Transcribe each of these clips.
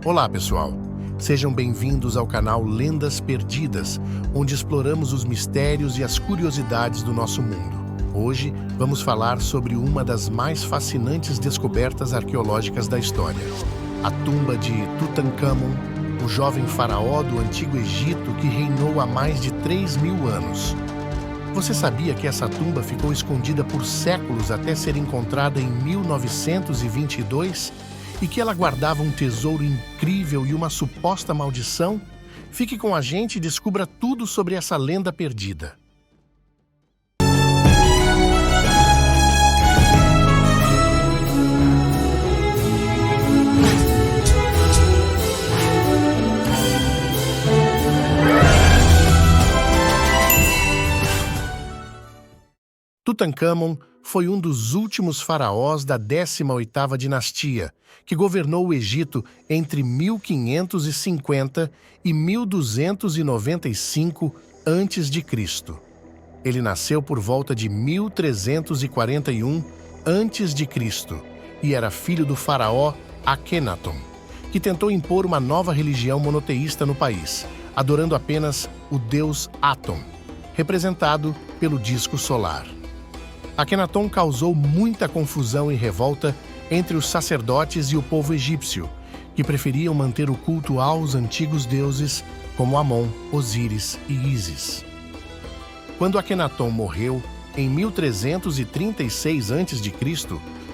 Olá, pessoal! Sejam bem-vindos ao canal Lendas Perdidas, onde exploramos os mistérios e as curiosidades do nosso mundo. Hoje, vamos falar sobre uma das mais fascinantes descobertas arqueológicas da história: a tumba de Tutancâmon, o jovem faraó do Antigo Egito que reinou há mais de 3.000 anos. Você sabia que essa tumba ficou escondida por séculos até ser encontrada em 1922? E que ela guardava um tesouro incrível e uma suposta maldição? Fique com a gente e descubra tudo sobre essa lenda perdida. Tutancâmon foi um dos últimos faraós da 18ª dinastia, que governou o Egito entre 1550 e 1295 a.C. Ele nasceu por volta de 1341 a.C. e era filho do faraó Akhenaton, que tentou impor uma nova religião monoteísta no país, adorando apenas o deus Aton, representado pelo disco solar. Akhenaton causou muita confusão e revolta entre os sacerdotes e o povo egípcio, que preferiam manter o culto aos antigos deuses como Amon, Osíris e Ísis. Quando Akhenaton morreu, em 1336 a.C.,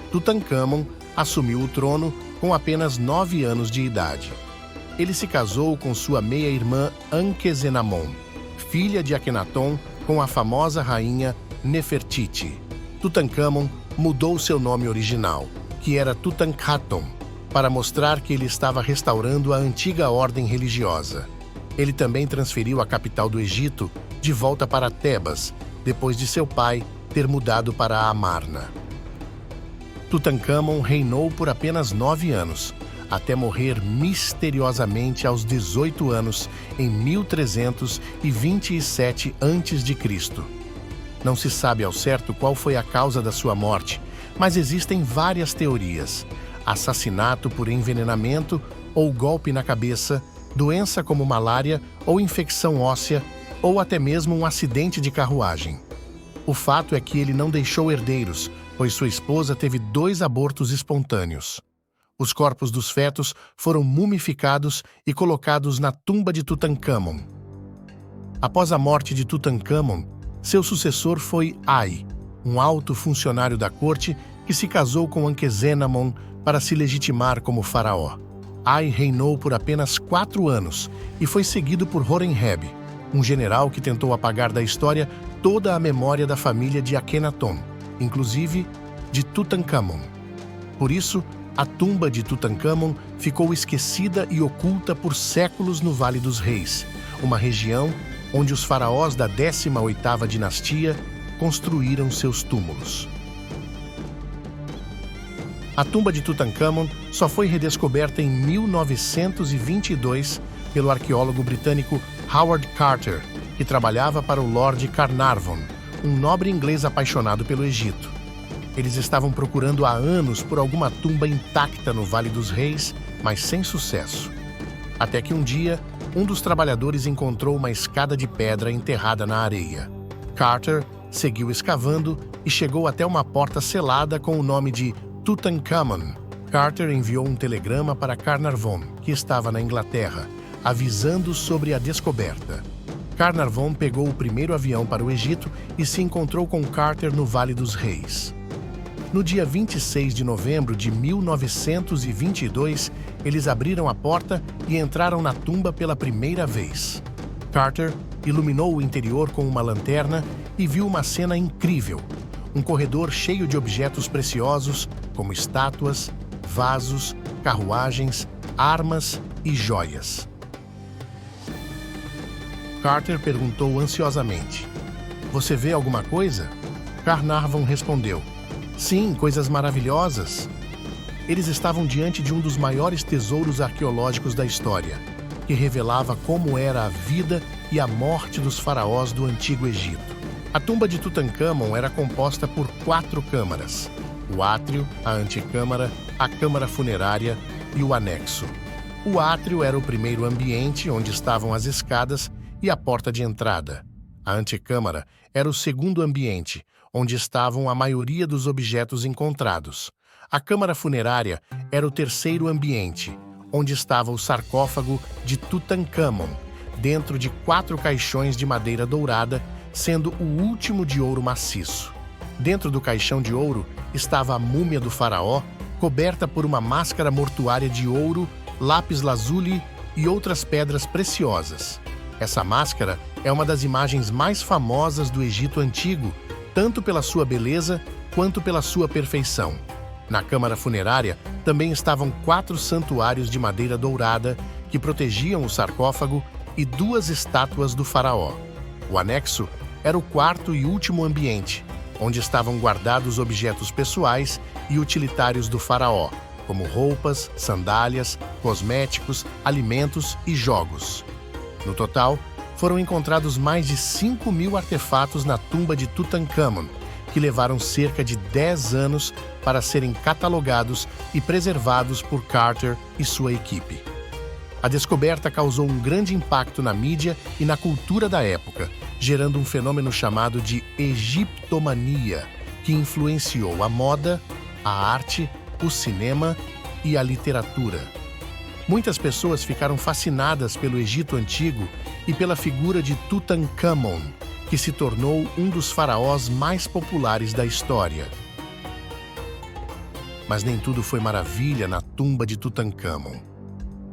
Tutancâmon assumiu o trono com apenas 9 anos de idade. Ele se casou com sua meia-irmã Ankhesenamon, filha de Akhenaton, com a famosa rainha Nefertiti. Tutancâmon mudou seu nome original, que era Tutankhaton, para mostrar que ele estava restaurando a antiga ordem religiosa. Ele também transferiu a capital do Egito de volta para Tebas, depois de seu pai ter mudado para Amarna. Tutancâmon reinou por apenas 9 anos, até morrer misteriosamente aos 18 anos, em 1327 a.C. Não se sabe ao certo qual foi a causa da sua morte, mas existem várias teorias: assassinato por envenenamento ou golpe na cabeça, doença como malária ou infecção óssea, ou até mesmo um acidente de carruagem. O fato é que ele não deixou herdeiros, pois sua esposa teve 2 abortos espontâneos. Os corpos dos fetos foram mumificados e colocados na tumba de Tutancâmon. Após a morte de Tutancâmon, seu sucessor foi Ai, um alto funcionário da corte que se casou com Ankhesenamon para se legitimar como faraó. Ai reinou por apenas 4 anos e foi seguido por Horemheb, um general que tentou apagar da história toda a memória da família de Akhenaton, inclusive de Tutancâmon. Por isso, a tumba de Tutancâmon ficou esquecida e oculta por séculos no Vale dos Reis, uma região onde os faraós da 18ª dinastia construíram seus túmulos. A tumba de Tutancâmon só foi redescoberta em 1922 pelo arqueólogo britânico Howard Carter, que trabalhava para o Lord Carnarvon, um nobre inglês apaixonado pelo Egito. Eles estavam procurando há anos por alguma tumba intacta no Vale dos Reis, mas sem sucesso. Até que um dia, um dos trabalhadores encontrou uma escada de pedra enterrada na areia. Carter seguiu escavando e chegou até uma porta selada com o nome de Tutancâmon. Carter enviou um telegrama para Carnarvon, que estava na Inglaterra, avisando sobre a descoberta. Carnarvon pegou o primeiro avião para o Egito e se encontrou com Carter no Vale dos Reis. No dia 26 de novembro de 1922, eles abriram a porta e entraram na tumba pela primeira vez. Carter iluminou o interior com uma lanterna e viu uma cena incrível: um corredor cheio de objetos preciosos, como estátuas, vasos, carruagens, armas e joias. Carter perguntou ansiosamente: "Você vê alguma coisa?" Carnarvon respondeu: "Sim, coisas maravilhosas." Eles estavam diante de um dos maiores tesouros arqueológicos da história, que revelava como era a vida e a morte dos faraós do Antigo Egito. A tumba de Tutancâmon era composta por 4 câmaras: o átrio, a antecâmara, a câmara funerária e o anexo. O átrio era o primeiro ambiente onde estavam as escadas e a porta de entrada. A antecâmara era o segundo ambiente, onde estavam a maioria dos objetos encontrados. A câmara funerária era o terceiro ambiente, onde estava o sarcófago de Tutancâmon, dentro de 4 caixões de madeira dourada, sendo o último de ouro maciço. Dentro do caixão de ouro estava a múmia do faraó, coberta por uma máscara mortuária de ouro, lápis-lazuli e outras pedras preciosas. Essa máscara é uma das imagens mais famosas do Egito Antigo, tanto pela sua beleza quanto pela sua perfeição. Na câmara funerária também estavam 4 santuários de madeira dourada que protegiam o sarcófago e 2 estátuas do faraó. O anexo era o quarto e último ambiente, onde estavam guardados objetos pessoais e utilitários do faraó, como roupas, sandálias, cosméticos, alimentos e jogos. No total, foram encontrados mais de 5.000 artefatos na tumba de Tutancâmon, que levaram cerca de 10 anos para serem catalogados e preservados por Carter e sua equipe. A descoberta causou um grande impacto na mídia e na cultura da época, gerando um fenômeno chamado de egiptomania, que influenciou a moda, a arte, o cinema e a literatura. Muitas pessoas ficaram fascinadas pelo Egito Antigo e pela figura de Tutancâmon, que se tornou um dos faraós mais populares da história. Mas nem tudo foi maravilha na tumba de Tutancâmon.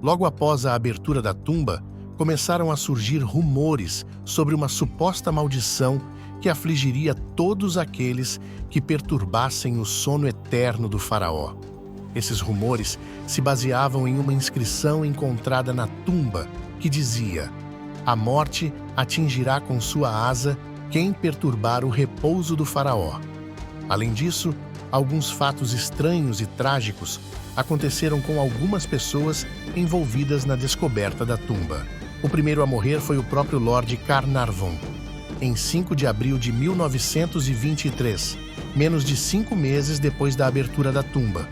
Logo após a abertura da tumba, começaram a surgir rumores sobre uma suposta maldição que afligiria todos aqueles que perturbassem o sono eterno do faraó. Esses rumores se baseavam em uma inscrição encontrada na tumba que dizia: "A morte atingirá com sua asa quem perturbar o repouso do faraó." Além disso, alguns fatos estranhos e trágicos aconteceram com algumas pessoas envolvidas na descoberta da tumba. O primeiro a morrer foi o próprio Lord Carnarvon, em 5 de abril de 1923, menos de 5 meses depois da abertura da tumba.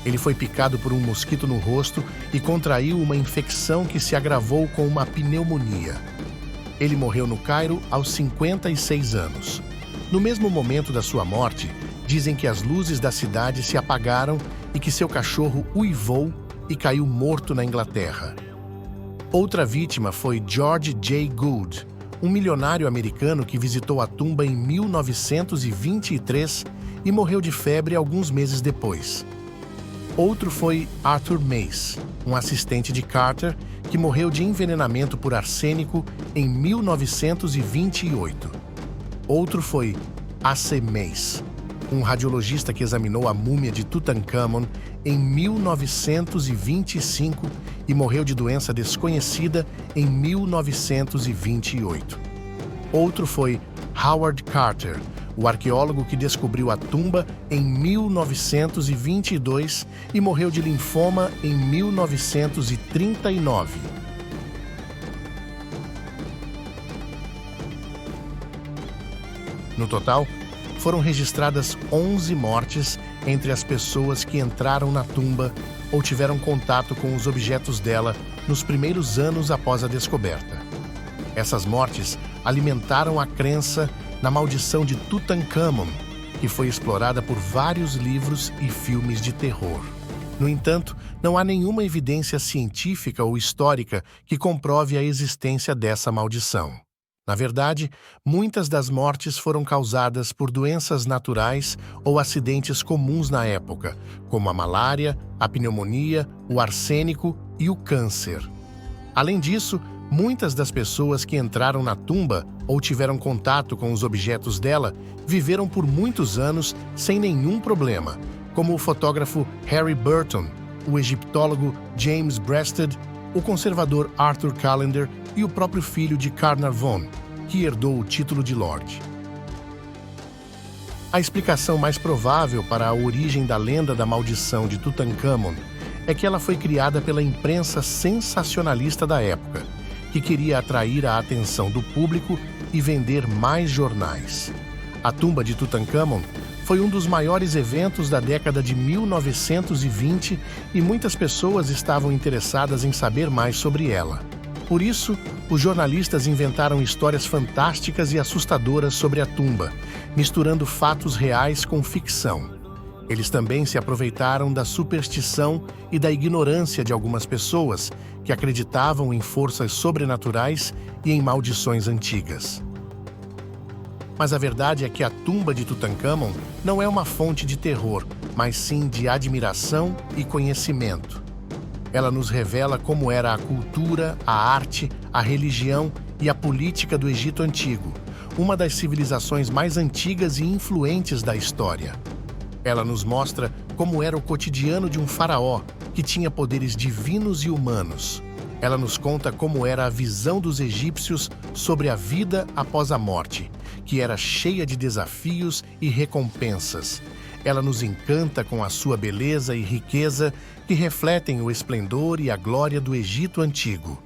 Ele foi picado por um mosquito no rosto e contraiu uma infecção que se agravou com uma pneumonia. Ele morreu no Cairo aos 56 anos. No mesmo momento da sua morte, dizem que as luzes da cidade se apagaram e que seu cachorro uivou e caiu morto na Inglaterra. Outra vítima foi George J. Gould, um milionário americano que visitou a tumba em 1923 e morreu de febre alguns meses depois. Outro foi Arthur Mace, um assistente de Carter, que morreu de envenenamento por arsênico em 1928. Outro foi A.C. Mace, um radiologista que examinou a múmia de Tutancâmon em 1925 e morreu de doença desconhecida em 1928. Outro foi Howard Carter, o arqueólogo que descobriu a tumba em 1922 e morreu de linfoma em 1939. No total, foram registradas 11 mortes entre as pessoas que entraram na tumba ou tiveram contato com os objetos dela nos primeiros anos após a descoberta. Essas mortes alimentaram a crença na maldição de Tutancâmon, que foi explorada por vários livros e filmes de terror. No entanto, não há nenhuma evidência científica ou histórica que comprove a existência dessa maldição. Na verdade, muitas das mortes foram causadas por doenças naturais ou acidentes comuns na época, como a malária, a pneumonia, o arsênico e o câncer. Além disso, muitas das pessoas que entraram na tumba ou tiveram contato com os objetos dela viveram por muitos anos sem nenhum problema, como o fotógrafo Harry Burton, o egiptólogo James Breasted, o conservador Arthur Callender e o próprio filho de Carnarvon, que herdou o título de Lord. A explicação mais provável para a origem da lenda da maldição de Tutancâmon é que ela foi criada pela imprensa sensacionalista da época, que queria atrair a atenção do público e vender mais jornais. A tumba de Tutancâmon Foi um dos maiores eventos da década de 1920 e muitas pessoas estavam interessadas em saber mais sobre ela. Por isso, os jornalistas inventaram histórias fantásticas e assustadoras sobre a tumba, misturando fatos reais com ficção. Eles também se aproveitaram da superstição e da ignorância de algumas pessoas que acreditavam em forças sobrenaturais e em maldições antigas. Mas a verdade é que a tumba de Tutancâmon não é uma fonte de terror, mas sim de admiração e conhecimento. Ela nos revela como era a cultura, a arte, a religião e a política do Egito Antigo, uma das civilizações mais antigas e influentes da história. Ela nos mostra como era o cotidiano de um faraó que tinha poderes divinos e humanos. Ela nos conta como era a visão dos egípcios sobre a vida após a morte, que era cheia de desafios e recompensas. Ela nos encanta com a sua beleza e riqueza, que refletem o esplendor e a glória do Egito Antigo.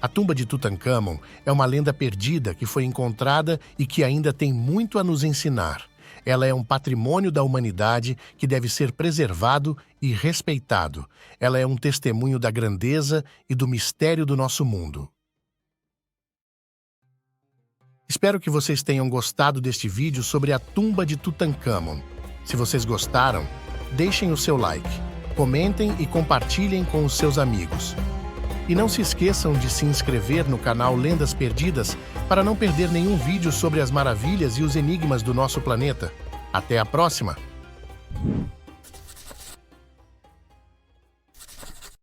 A tumba de Tutancâmon é uma lenda perdida que foi encontrada e que ainda tem muito a nos ensinar. Ela é um patrimônio da humanidade que deve ser preservado e respeitado. Ela é um testemunho da grandeza e do mistério do nosso mundo. Espero que vocês tenham gostado deste vídeo sobre a tumba de Tutancâmon. Se vocês gostaram, deixem o seu like, comentem e compartilhem com os seus amigos. E não se esqueçam de se inscrever no canal Lendas Perdidas para não perder nenhum vídeo sobre as maravilhas e os enigmas do nosso planeta. Até a próxima!